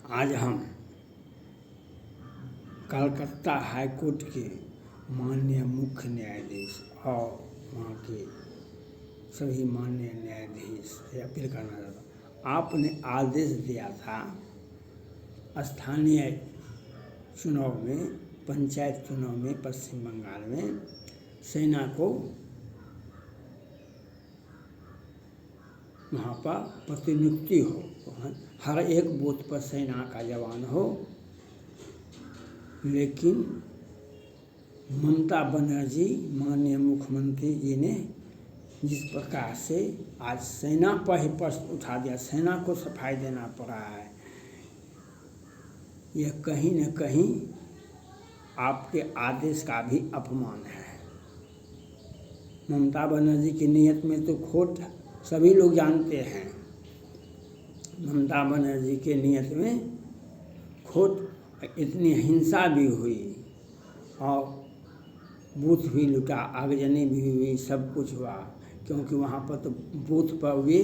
आज हम Calcutta high court के माननीय मुख्य न्यायाधीश और वहाँ के सभी माननीय न्यायाधीश से अपील करना चाहता हूँ। आपने आदेश दिया था स्थानीय चुनाव में, पंचायत चुनाव में पश्चिम बंगाल में सेना को वहाँ पर प्रतिनियुक्ति हो, हर एक बूथ पर सेना का जवान हो। लेकिन ममता बनर्जी माननीय मुख्यमंत्री जी ने जिस प्रकार से आज सेना पर ही प्रश्न उठा दिया, सेना को सफाई देना पड़ा है, यह कहीं न कहीं आपके आदेश का भी अपमान है। ममता बनर्जी की नीयत में तो खोट सभी लोग जानते हैं। ममता बनर्जी के नियत में खोट, इतनी हिंसा भी हुई और बूथ भी लूटा, आगजनी भी हुई, सब कुछ हुआ, क्योंकि वहाँ पर तो बूथ पर वे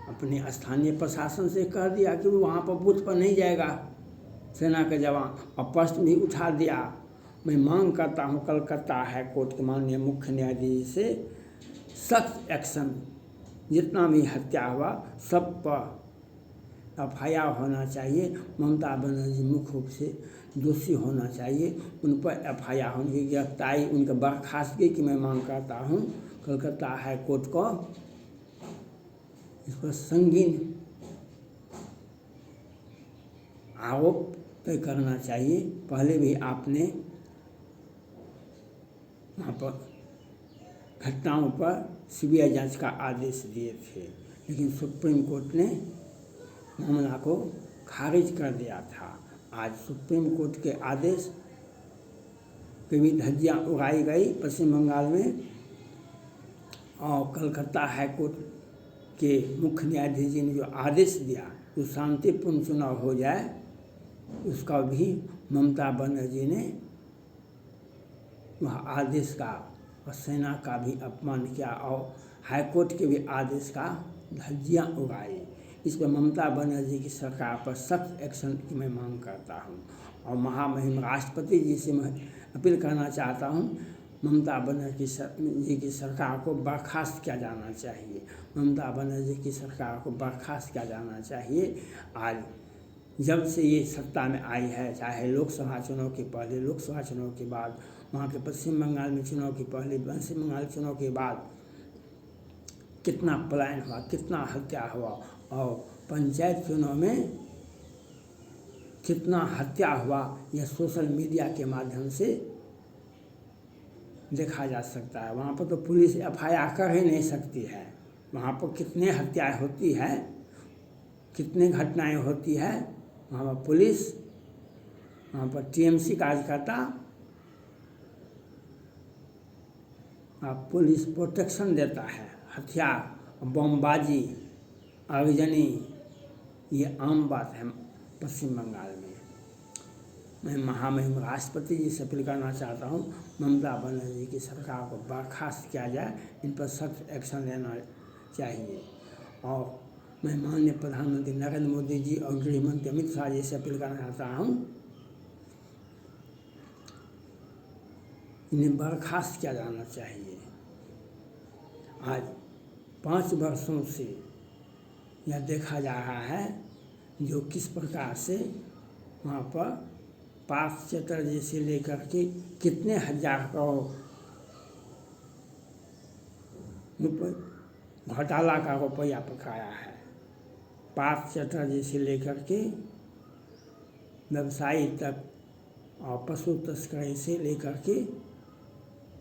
अपने स्थानीय प्रशासन से कह दिया कि वो वहाँ पर बूथ पर नहीं जाएगा सेना का जवान, और प्रश्न भी उठा दिया। मैं मांग करता हूँ कलकत्ता हाई कोर्ट के माननीय मुख्य न्यायाधीश से सख्त एक्शन, जितना भी हत्या हुआ सब पर FIR होना चाहिए। ममता बनर्जी मुख्य रूप से दोषी होना चाहिए, उन पर FIR होने की, गिरफ्तारी, उनके बर्खास्तगी की मैं मांग करता हूँ। कलकत्ता हाई कोर्ट को इस पर संगीन आरोप तय करना चाहिए। पहले भी आपने वहाँ पर घटनाओं पर CBI जांच का आदेश दिए थे, लेकिन सुप्रीम कोर्ट ने मामला को खारिज कर दिया था। आज सुप्रीम कोर्ट के आदेश की भी धज्जियाँ उड़ाई गई पश्चिम बंगाल में, और कलकत्ता हाई कोर्ट के मुख्य न्यायाधीश जी ने जो आदेश दिया जो शांतिपूर्ण चुनाव हो जाए, उसका भी ममता बनर्जी ने वह आदेश का और सेना का भी अपमान किया और हाई कोर्ट के भी आदेश का धज्जियाँ उड़ाई। इस पर ममता बनर्जी की सरकार पर सख्त एक्शन की मैं मांग करता हूँ, और महामहिम राष्ट्रपति जी से मैं अपील करना चाहता हूँ, ममता बनर्जी की सरकार को बर्खास्त किया जाना चाहिए। ममता बनर्जी की सरकार को बर्खास्त किया जाना चाहिए। आज जब से ये सत्ता में आई है, चाहे लोकसभा चुनाव के पहले, लोकसभा चुनाव के बाद, वहाँ के पश्चिम बंगाल में चुनाव के पहले, पश्चिम बंगाल चुनाव के बाद कितना पलायन हुआ, कितना हत्या हुआ, और पंचायत चुनाव में कितना हत्या हुआ, यह सोशल मीडिया के माध्यम से देखा जा सकता है। वहाँ पर तो पुलिस FIR कर ही नहीं सकती है। वहाँ पर कितने हत्याएं होती है, कितने घटनाएं होती है, वहाँ पर पुलिस, वहाँ पर TMC कार्यकर्ता, पुलिस प्रोटेक्शन देता है। हथियार, बमबाजी, आगजनी, ये आम बात है पश्चिम बंगाल में। मैं महामहिम राष्ट्रपति जी से अपील करना चाहता हूँ, ममता बनर्जी की सरकार को बर्खास्त किया जाए, इन पर सख्त एक्शन लेना चाहिए। और मैं माननीय प्रधानमंत्री नरेंद्र मोदी जी और गृह मंत्री अमित शाह जी से अपील करना चाहता हूँ, इन्हें बर्खास्त किया जाना चाहिए। आज 5 वर्षों से यह देखा जा रहा है जो किस प्रकार से वहाँ पर पार्थ चैटर्जी से लेकर के कितने हजार करोड़ घोटाला का रुपया पकाया है। पार्थ चैटर्जी से लेकर के व्यवसायी तक, और पशु तस्करी से लेकर के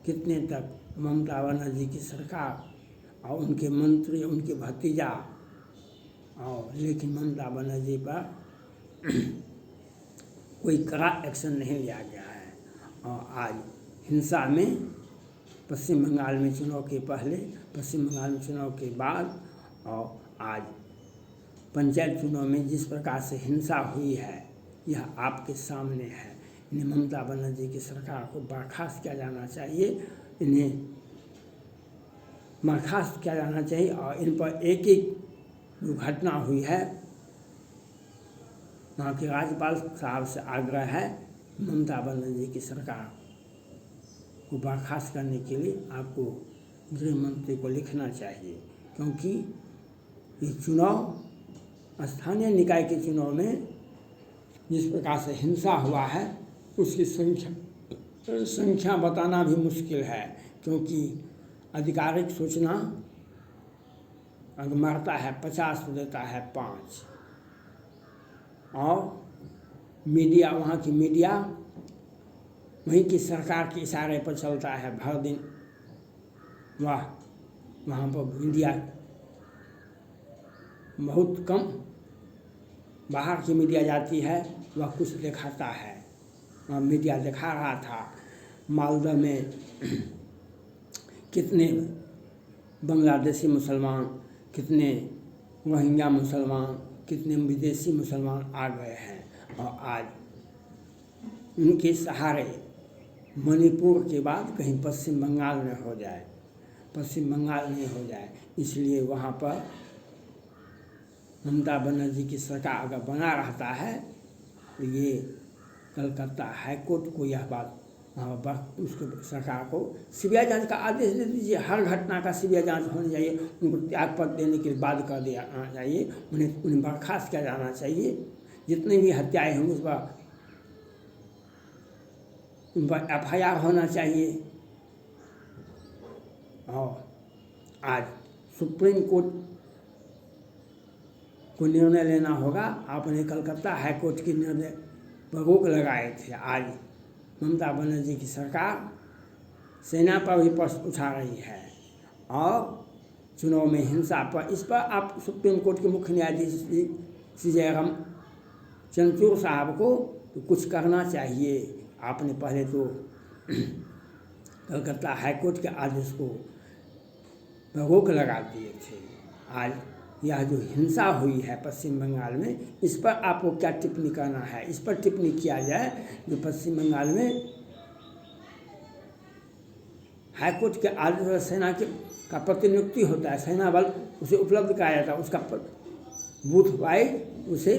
कितने तक ममता बनर्जी की सरकार और उनके मंत्री, उनके भतीजा, और लेकिन ममता बनर्जी पर कोई कड़ा एक्शन नहीं लिया गया है। और आज हिंसा में पश्चिम बंगाल में चुनाव के पहले, पश्चिम बंगाल में चुनाव के बाद, और आज पंचायत चुनाव में जिस प्रकार से हिंसा हुई है, यह आपके सामने है। इन्हें ममता बनर्जी की सरकार को बर्खास्त किया जाना चाहिए, इन्हें बर्खास्त किया जाना चाहिए। और इन पर एक एक जो घटना हुई है वहाँ के राज्यपाल साहब से आग्रह है, ममता बनर्जी की सरकार को बर्खास्त करने के लिए आपको गृह मंत्री को लिखना चाहिए, क्योंकि ये चुनाव स्थानीय निकाय के चुनाव में जिस प्रकार से हिंसा हुआ है उसकी संख्या बताना भी मुश्किल है, क्योंकि आधिकारिक सूचना अगर मारता है 50 तो देता है 5, और मीडिया, वहाँ की मीडिया वहीं की सरकार के इशारे पर चलता है भर दिन। वहाँ पर मीडिया बहुत कम, बाहर की मीडिया जाती है, वह कुछ दिखाता है। वहाँ मीडिया दिखा रहा था मालदा में कितने बांग्लादेशी मुसलमान, कितने रोहिंग्या मुसलमान, कितने विदेशी मुसलमान आ गए हैं, और आज उनके सहारे मणिपुर के बाद कहीं पश्चिम बंगाल में हो जाए, पश्चिम बंगाल में हो जाए। इसलिए वहाँ पर ममता बनर्जी की सरकार अगर बना रहता है तो ये कलकत्ता हाई कोर्ट को यह बात उसको सरकार को सीबीआई जांच का आदेश दे दीजिए। हर घटना का सीबीआई जांच होनी चाहिए, उनको त्यागपत्र देने के बाद कर देना चाहिए, उन्हें बर्खास्त किया जाना चाहिए। जितनी भी हत्याएं होंगी उन पर FIR होना चाहिए। और आज सुप्रीम कोर्ट को निर्णय लेना होगा। आपने कलकत्ता हाई कोर्ट के निर्णय पर रोक लगाए थे। आज ममता बनर्जी की सरकार सेना पर भी प्रश्न उठा रही है और चुनाव में हिंसा पर, इस पर आप सुप्रीम कोर्ट के मुख्य न्यायाधीश CJ चंद्रचूड़ साहब को तो कुछ करना चाहिए। आपने पहले तो कलकत्ता हाई कोर्ट के आदेश को रोक लगा दिए थे। आज यह जो हिंसा हुई है पश्चिम बंगाल में, इस पर आपको क्या टिप्पणी करना है? इस पर टिप्पणी किया जाए जो पश्चिम बंगाल में हाई कोर्ट के आदेश पर सेना का प्रतिनियुक्ति होता है, सेना बल उसे उपलब्ध कराया जाता है, उसका बूथ वाइज उसे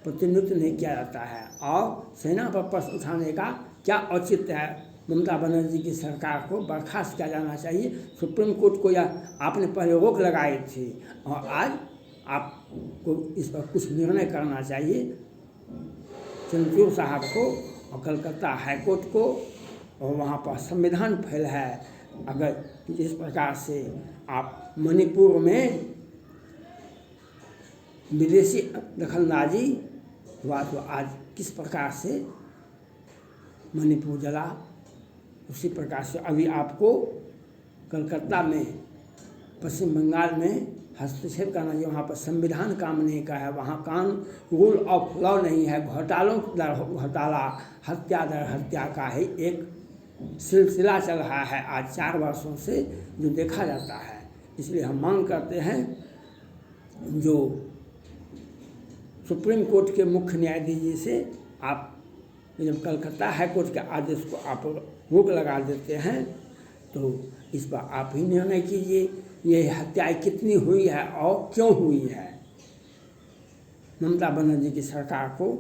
प्रतिनियुक्त नहीं किया जाता है। और सेना पर प्रश्न उठाने का क्या औचित्य है? ममता बनर्जी की सरकार को बर्खास्त किया जाना चाहिए। सुप्रीम कोर्ट को यह आपने पहले रोक लगाई थी और आज आपको इस पर कुछ निर्णय करना चाहिए चंद्रचूड़ साहब को और कलकत्ता हाई कोर्ट को। और वहाँ पर संविधान फेल है। अगर जिस प्रकार से आप मणिपुर में विदेशी दखलंदाजी हुआ तो आज किस प्रकार से मणिपुर जला, उसी प्रकार से अभी आपको कलकत्ता में पश्चिम बंगाल में हस्तक्षेप करना चाहिए। वहाँ पर संविधान काम नहीं का है, वहाँ कानून रूल ऑफ लॉ नहीं है। घोटाला हत्या दर हत्या का ही एक सिलसिला चल रहा है आज 4 वर्षों से, जो देखा जाता है। इसलिए हम मांग करते हैं जो सुप्रीम कोर्ट के मुख्य न्यायाधीश जी से आप जब कलकत्ता हाई कोर्ट के आदेश को आप रोक लगा देते हैं तो इस पर आप ही निर्णय कीजिए, ये हत्याएं कितनी हुई है और क्यों हुई है। ममता बनर्जी की सरकार को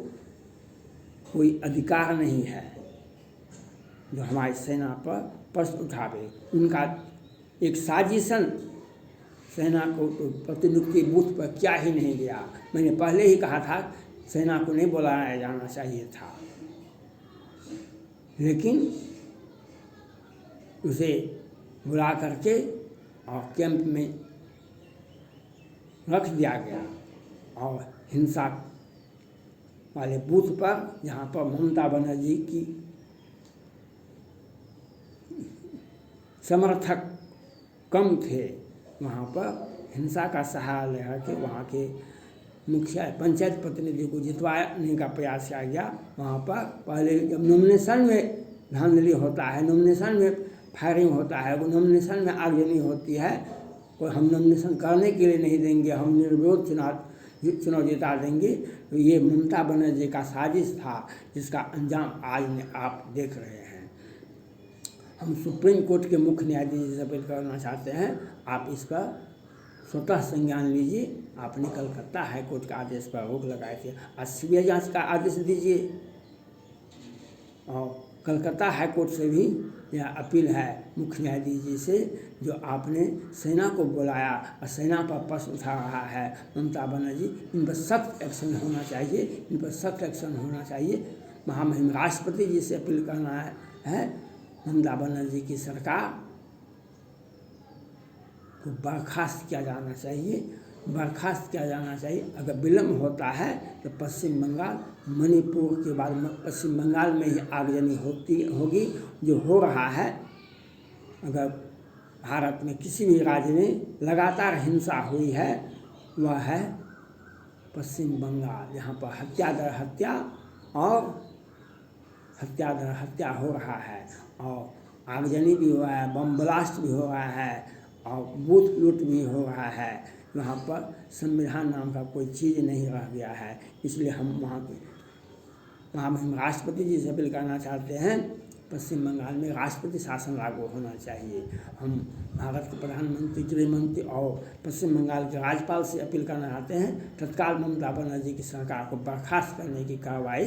कोई अधिकार नहीं है जो हमारी सेना पर प्रश्न उठावे। उनका एक साजिशन सेना को तो प्रतिनियुक्ति बूथ पर क्या ही नहीं गया। मैंने पहले ही कहा था सेना को नहीं बुलाया जाना चाहिए था, लेकिन उसे बुला करके और कैंप में रख दिया गया और हिंसा वाले बूथ पर जहाँ पर ममता बनर्जी की समर्थक कम थे, वहाँ पर हिंसा का सहारा लेकर के वहाँ के मुखिया पंचायत प्रतिनिधि को जितवाने का प्रयास किया गया। वहाँ पर पहले जब नॉमिनेशन में धांधली होता है, नॉमिनेशन में फायरिंग होता है, वो नॉमिनेशन में आगजनी होती है, और हम नॉमिनेशन करने के लिए नहीं देंगे, हम निर्विरोध चुनाव जिता देंगे। तो ये ममता बनर्जी का साजिश था जिसका अंजाम आज आप देख रहे हैं। हम सुप्रीम कोर्ट के मुख्य न्यायाधीश से अपील करना चाहते हैं, आप इस पर स्वतः संज्ञान लीजिए। आपने कलकत्ता हाई कोर्ट का आदेश पर रोक लगाए थे, आज सीबीआई जांच का आदेश दीजिए। और कलकत्ता हाई कोर्ट से भी यह अपील है मुख्य न्यायाधीश जी से, जो आपने सेना को बुलाया और सेना पर प्रश्न उठा रहा है ममता बनर्जी, इन पर सख्त एक्शन होना चाहिए, इन पर सख्त एक्शन होना चाहिए। महामहिम राष्ट्रपति जी से अपील करना है ममता बनर्जी की सरकार को बर्खास्त किया जाना चाहिए, बर्खास्त किया जाना चाहिए। अगर विलम्ब होता है तो पश्चिम बंगाल, मणिपुर के बाद पश्चिम बंगाल में ही आगजनी होगी, जो हो रहा है। अगर भारत में किसी भी राज्य में लगातार हिंसा हुई है, वह है पश्चिम बंगाल, जहाँ पर हत्या दर हत्या और हत्या दर हत्या हो रहा है, और आगजनी भी हो रहा है, बम ब्लास्ट भी हो रहा है, और बूथ लूट भी हो रहा है। वहाँ पर संविधान नाम का कोई चीज़ नहीं रह गया है। इसलिए हम वहाँ के महामहिम राष्ट्रपति जी से अपील करना चाहते हैं, पश्चिम बंगाल में राष्ट्रपति शासन लागू होना चाहिए। हम भारत के प्रधानमंत्री, गृह मंत्री और पश्चिम बंगाल के राज्यपाल से अपील करना चाहते हैं, तत्काल ममता बनर्जी की सरकार को बर्खास्त करने की कार्रवाई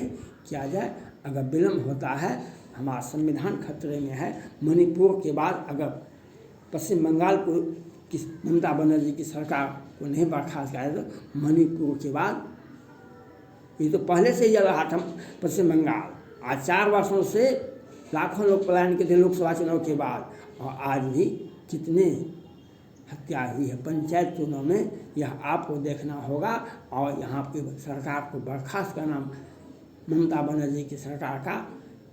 किया जाए। अगर विलम्ब होता है, हमारा संविधान खतरे में है। मणिपुर के बाद अगर पश्चिम बंगाल को ममता बनर्जी की सरकार को नहीं बर्खास्त किया जाए तो मणिपुर के बाद, ये तो पहले से ही चल रहा था पश्चिम बंगाल, आज 4 वर्षों से लाखों लोग पलायन के थे लोकसभा चुनाव के बाद, और आज भी कितने हत्या हुई है पंचायत चुनाव में, यह आपको देखना होगा। और यहाँ की सरकार को बर्खास्त करना ममता बनर्जी की सरकार का,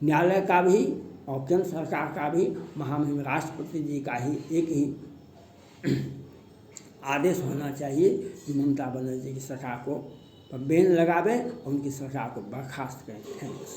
न्यायालय का भी और केंद्र सरकार का भी, महामहिम राष्ट्रपति जी का ही एक ही आदेश होना चाहिए कि ममता बनर्जी की सरकार को बैन लगावे और उनकी सरकार को बर्खास्त करें। थैंक्स।